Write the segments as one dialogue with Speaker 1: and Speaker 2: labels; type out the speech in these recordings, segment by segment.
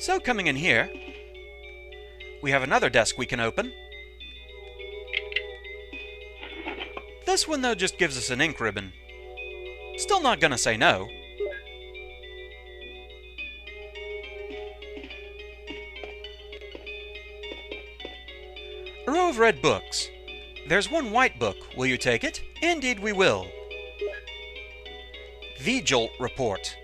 Speaker 1: So coming in here, we have another desk we can open. This one, though, just gives us an ink ribbon. Still not gonna say no. A row of red books. There's one white book. Will you take it? Indeed we will. V-Jolt report.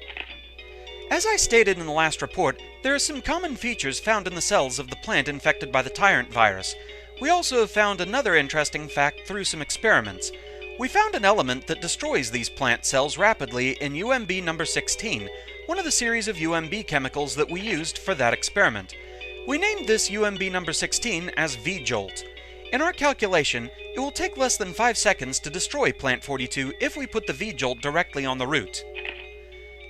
Speaker 1: As I stated in the last report, there are some common features found in the cells of the plant infected by the tyrant virus. We also have found another interesting fact through some experiments. We found an element that destroys these plant cells rapidly in UMB number 16, one of the series of UMB chemicals that we used for that experiment. We named this UMB number 16 as V-Jolt. In our calculation, it will take less than 5 seconds to destroy Plant 42 if we put the V-Jolt directly on the root.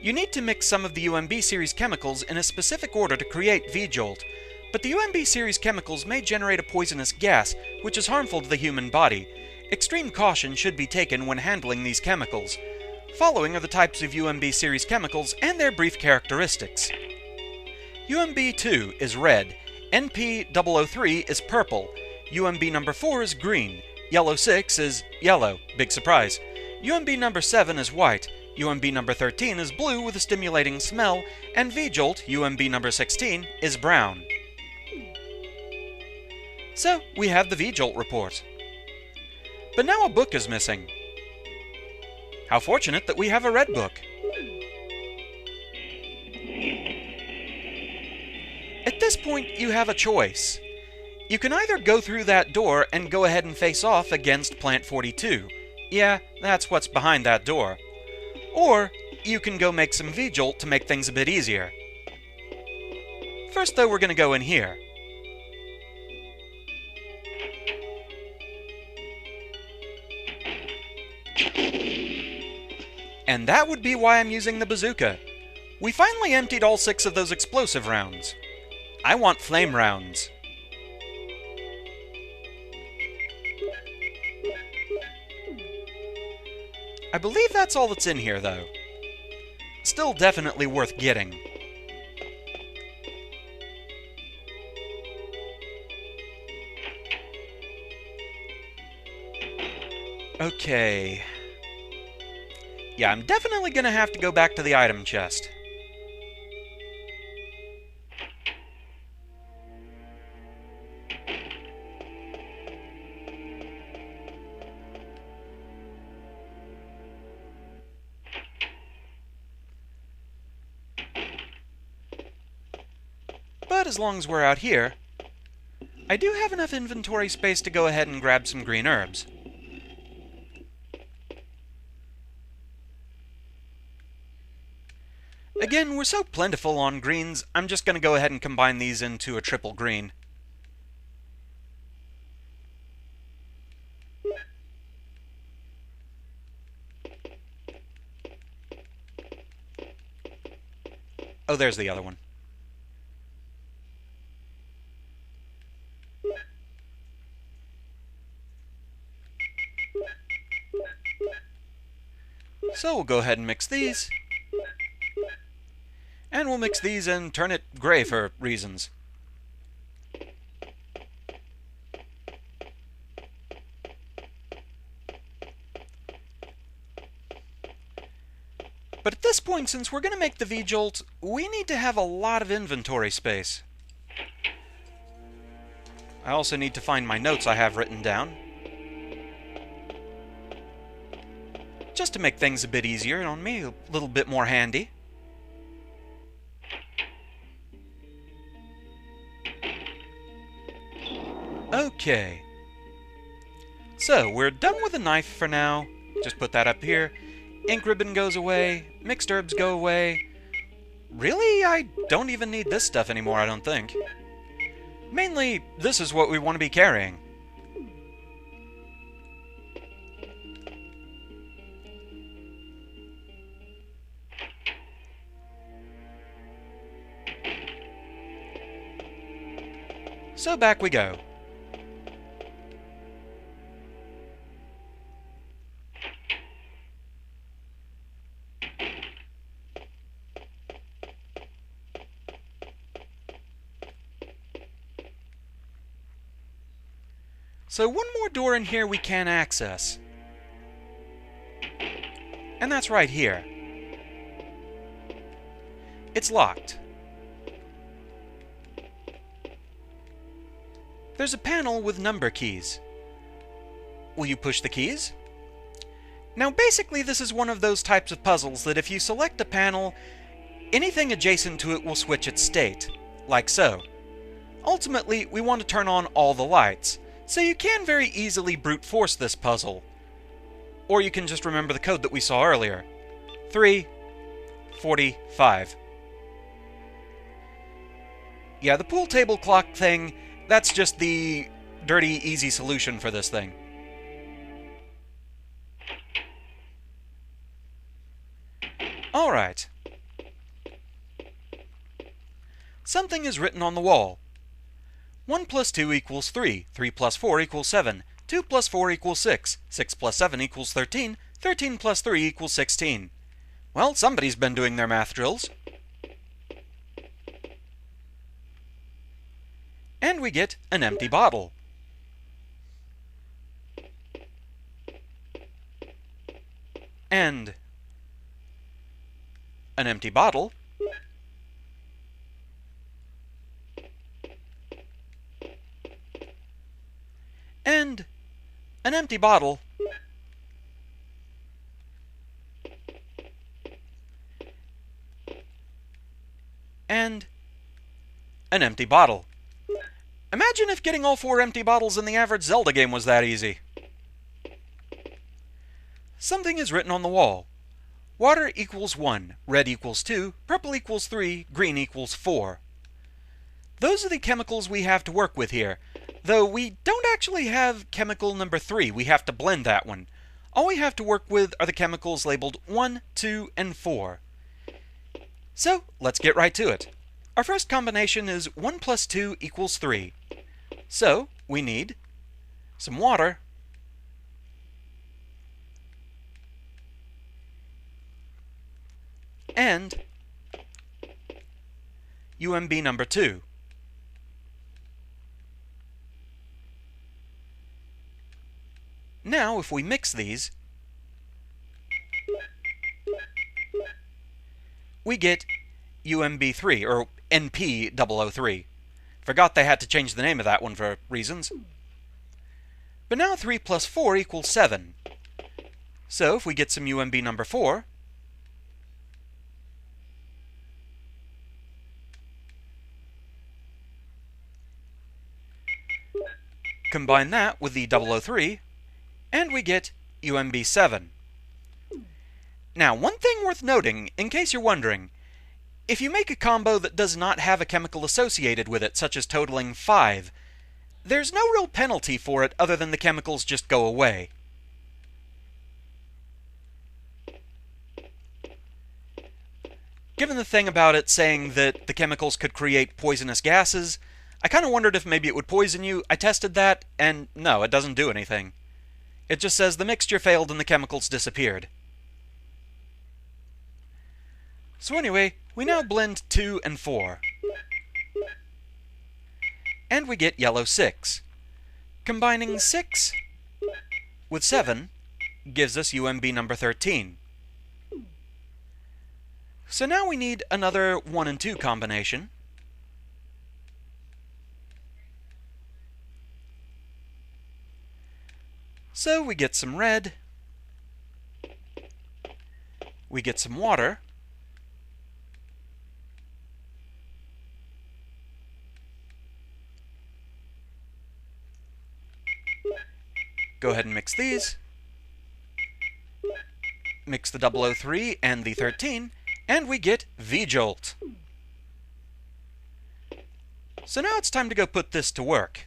Speaker 1: You need to mix some of the UMB series chemicals in a specific order to create V-Jolt, but the UMB series chemicals may generate a poisonous gas, which is harmful to the human body. Extreme caution should be taken when handling these chemicals. Following are the types of UMB series chemicals and their brief characteristics. UMB2 is red, NP003 is purple, UMB number 4 is green, Yellow 6 is yellow, big surprise, UMB number 7 is white, UMB number 13 is blue with a stimulating smell, and V-Jolt, UMB number 16, is brown. So, we have the V-Jolt report. But now a book is missing. How fortunate that we have a red book. At this point, you have a choice. You can either go through that door and go ahead and face off against Plant 42. Yeah, that's what's behind that door. Or, you can go make some V-Jolt to make things a bit easier. First, though, we're going to go in here. And that would be why I'm using the bazooka. We finally emptied all 6 of those explosive rounds. I want flame rounds. I believe that's all that's in here, though. Still definitely worth getting. Okay. Yeah, I'm definitely gonna have to go back to the item chest. But as long as we're out here, I do have enough inventory space to go ahead and grab some green herbs. Again, we're so plentiful on greens, I'm just going to go ahead and combine these into a triple green. Oh, there's the other one. So we'll go ahead and mix these. And we'll mix these and turn it gray for reasons. But at this point, since we're going to make the V-Jolt, we need to have a lot of inventory space. I also need to find my notes I have written down, just to make things a bit easier on me, a little bit more handy. Okay. So, we're done with the knife for now. Just put that up here. Ink ribbon goes away. Mixed herbs go away. Really? I don't even need this stuff anymore, I don't think. Mainly, this is what we want to be carrying. So back we go. So one more door in here we can access. And that's right here. It's locked. There's a panel with number keys. Will you push the keys? Now basically this is one of those types of puzzles that if you select a panel, anything adjacent to it will switch its state, like so. Ultimately, we want to turn on all the lights, so you can very easily brute force this puzzle. Or you can just remember the code that we saw earlier. 3:45. Yeah, the pool table clock thing, that's just the dirty, easy solution for this thing. Alright. Something is written on the wall. 1 plus 2 equals 3, 3 plus 4 equals 7, 2 plus 4 equals 6, 6 plus 7 equals 13, 13 plus 3 equals 16. Well, somebody's been doing their math drills. And we get an empty bottle. And an empty bottle. And an empty bottle. And an empty bottle. Imagine if getting all 4 empty bottles in the average Zelda game was that easy. Something is written on the wall. Water equals 1, red equals 2, purple equals 3, green equals 4. Those are the chemicals we have to work with here, though we don't actually have chemical number 3, we have to blend that one. All we have to work with are the chemicals labeled 1, 2, and 4. So, let's get right to it. Our first combination is 1 plus 2 equals 3. So, we need some water, and UMB number 2. Now, if we mix these, we get UMB3, or NP003. Forgot they had to change the name of that one for reasons. But now 3 plus 4 equals 7. So, if we get some UMB number 4, combine that with the 003, and we get UMB7. Now, one thing worth noting, in case you're wondering, if you make a combo that does not have a chemical associated with it, such as totaling 5, there's no real penalty for it other than the chemicals just go away. Given the thing about it saying that the chemicals could create poisonous gases, I kind of wondered if maybe it would poison you. I tested that, and no, it doesn't do anything. It just says the mixture failed and the chemicals disappeared. So anyway, we now blend 2 and 4. And we get yellow 6. Combining 6 with 7 gives us UMB number 13. So now we need another 1 and 2 combination. So we get some red, we get some water, go ahead and mix these, mix the 003 and the 13, and we get V-Jolt. So now it's time to go put this to work.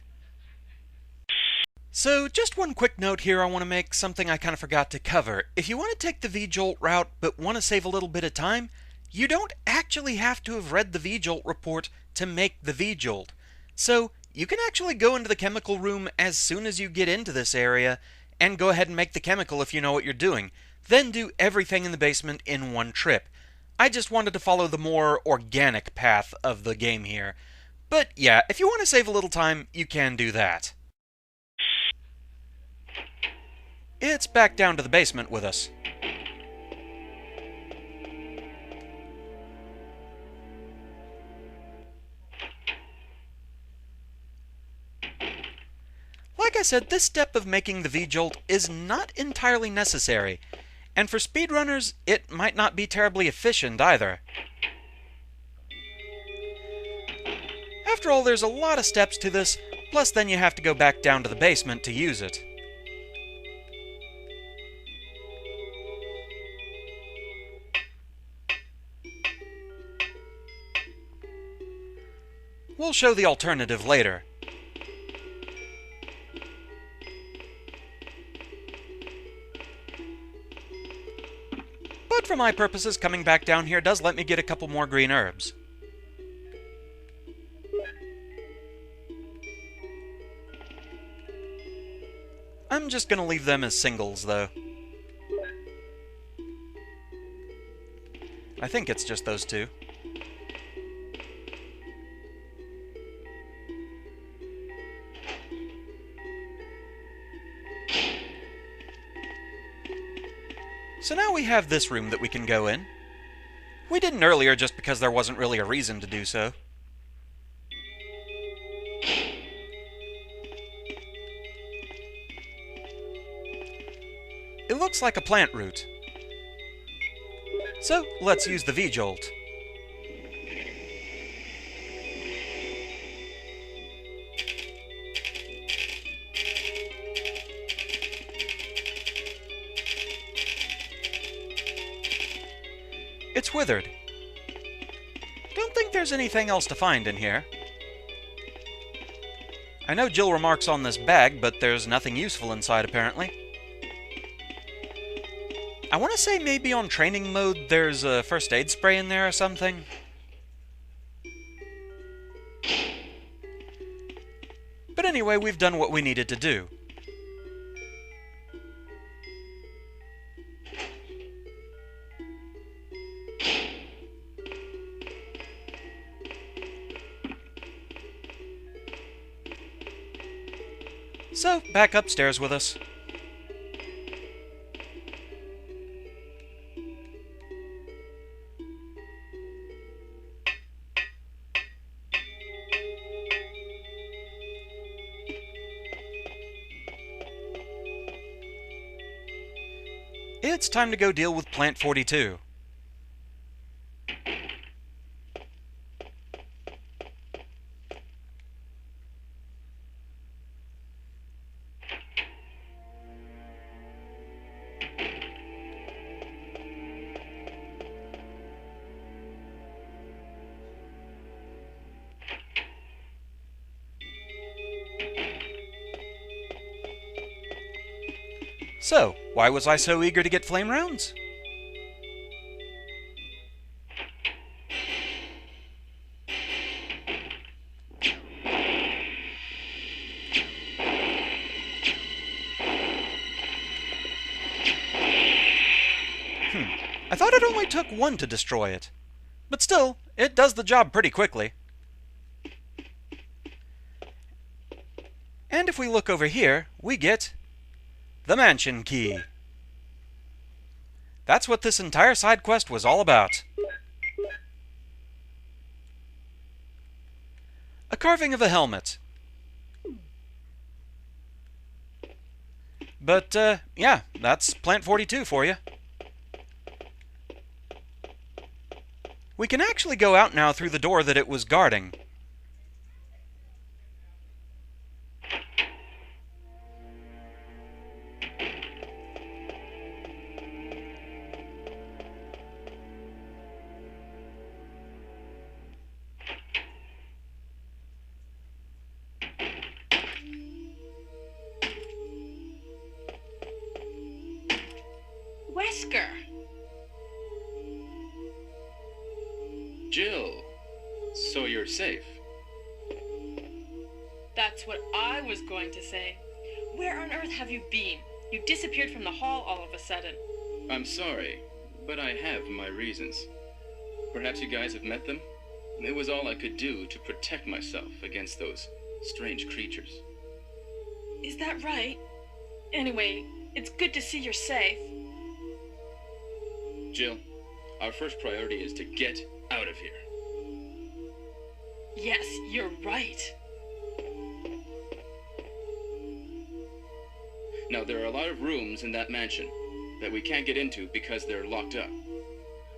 Speaker 1: So, just one quick note here I want to make, something I kind of forgot to cover. If you want to take the V-Jolt route but want to save a little bit of time, you don't actually have to have read the V-Jolt report to make the V-Jolt. So, you can actually go into the chemical room as soon as you get into this area and go ahead and make the chemical if you know what you're doing. Then do everything in the basement in one trip. I just wanted to follow the more organic path of the game here. But yeah, if you want to save a little time, you can do that. It's back down to the basement with us. Like I said, this step of making the V-Jolt is not entirely necessary, and for speedrunners, it might not be terribly efficient either. After all, there's a lot of steps to this, plus then you have to go back down to the basement to use it. We'll show the alternative later. But for my purposes, coming back down here does let me get a couple more green herbs. I'm just going to leave them as singles, though. I think it's just those two. So now we have this room that we can go in. We didn't earlier just because there wasn't really a reason to do so. It looks like a plant root. So, let's use the V-Jolt. It's withered. Don't think there's anything else to find in here. I know Jill remarks on this bag, but there's nothing useful inside apparently. I want to say maybe on training mode there's a first aid spray in there or something. But anyway, we've done what we needed to do. So, back upstairs with us. It's time to go deal with Plant 42. So, why was I so eager to get flame rounds? I thought it only took one to destroy it. But still, it does the job pretty quickly. And if we look over here, we get the mansion key. That's what this entire side quest was all about. A carving of a helmet. But, yeah, that's Plant 42 for you. We can actually go out now through the door that it was guarding.
Speaker 2: Wesker!
Speaker 3: Jill, so you're safe.
Speaker 2: That's what I was going to say. Where on earth have you been? You disappeared from the hall all of a sudden.
Speaker 3: I'm sorry, but I have my reasons. Perhaps you guys have met them? It was all I could do to protect myself against those strange creatures.
Speaker 2: Is that right? Anyway, It's good to see you're safe.
Speaker 3: Jill, our first priority is to get out of here.
Speaker 2: Yes, you're right.
Speaker 3: Now, there are a lot of rooms in that mansion that we can't get into because they're locked up.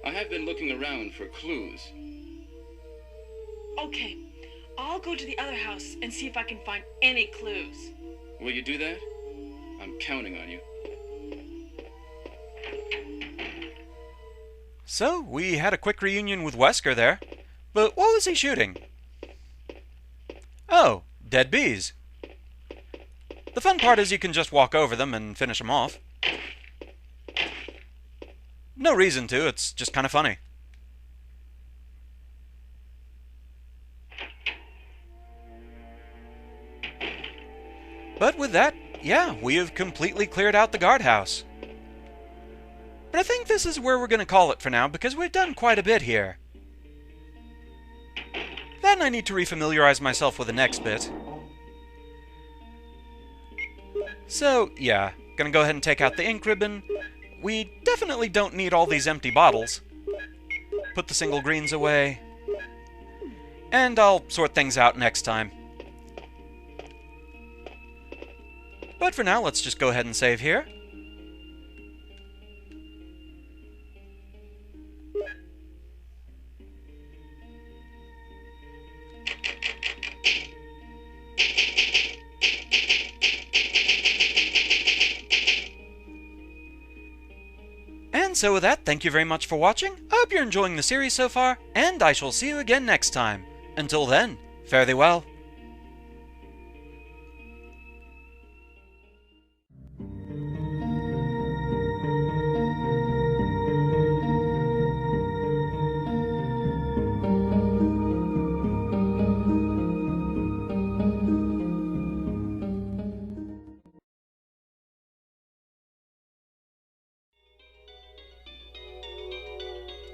Speaker 3: I have been looking around for clues.
Speaker 2: Okay, I'll go to the other house and see if I can find any clues.
Speaker 3: Will you do that? I'm counting on you.
Speaker 1: So, we had a quick reunion with Wesker there. But what was he shooting? Oh, dead bees. The fun part is you can just walk over them and finish them off. No reason to, it's just kind of funny. But with that, yeah, we have completely cleared out the guardhouse. But I think this is where we're going to call it for now, because we've done quite a bit here. Then I need to refamiliarize myself with the next bit. So, yeah, gonna go ahead and take out the ink ribbon. We definitely don't need all these empty bottles. Put the single greens away. And I'll sort things out next time. But for now, let's just go ahead and save here. And so with that, thank you very much for watching. I hope you're enjoying the series so far, and I shall see you again next time. Until then, fare thee well.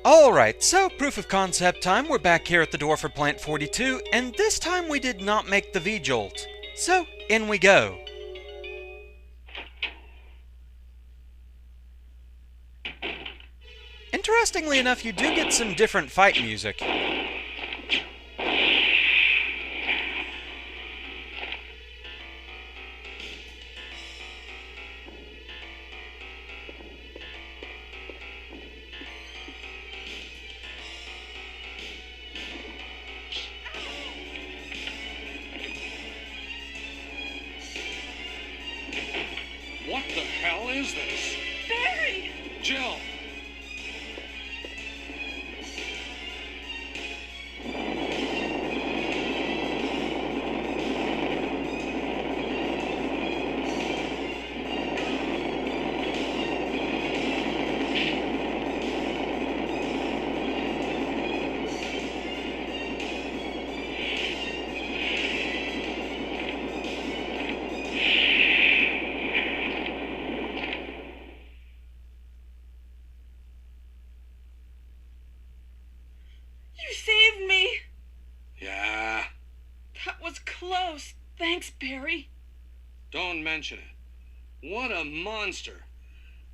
Speaker 1: Alright, so proof of concept time. We're back here at the door for Plant 42, and this time we did not make the V-Jolt. So, in we go. Interestingly enough, you do get some different fight music.
Speaker 4: What the hell is this?
Speaker 2: Barry!
Speaker 4: Jill!
Speaker 2: You saved me!
Speaker 4: Yeah,
Speaker 2: That was close. Thanks, Barry.
Speaker 4: don't mention it. What a monster.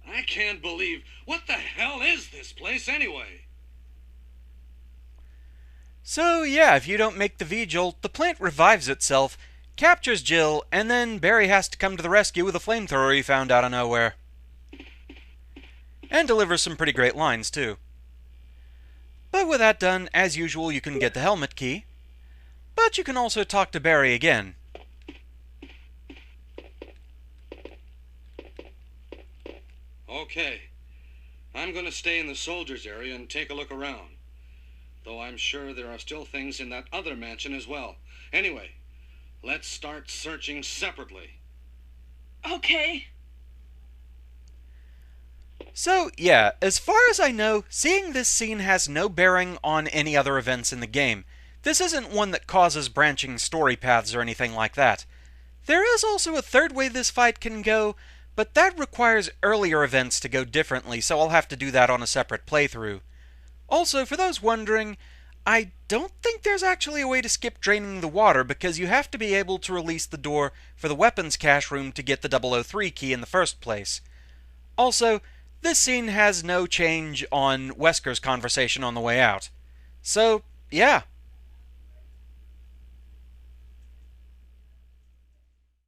Speaker 4: I can't believe... What the hell is this place anyway?
Speaker 1: So yeah, if you don't make the V-Jolt, the plant revives itself, captures Jill, and then Barry has to come to the rescue with a flamethrower he found out of nowhere. And delivers some pretty great lines, too. But with that done, as usual, you can get the helmet key. But you can also talk to Barry again.
Speaker 4: Okay, I'm gonna stay in the soldiers area and take a look around. Though I'm sure there are still things in that other mansion as well. Anyway, let's start searching separately.
Speaker 2: Okay.
Speaker 1: So, yeah, as far as I know, seeing this scene has no bearing on any other events in the game. This isn't one that causes branching story paths or anything like that. There is also a third way this fight can go, but that requires earlier events to go differently, so I'll have to do that on a separate playthrough. Also, for those wondering, I don't think there's actually a way to skip draining the water, because you have to be able to release the door for the weapons cache room to get the 003 key in the first place. Also, this scene has no change on Wesker's conversation on the way out. So, yeah,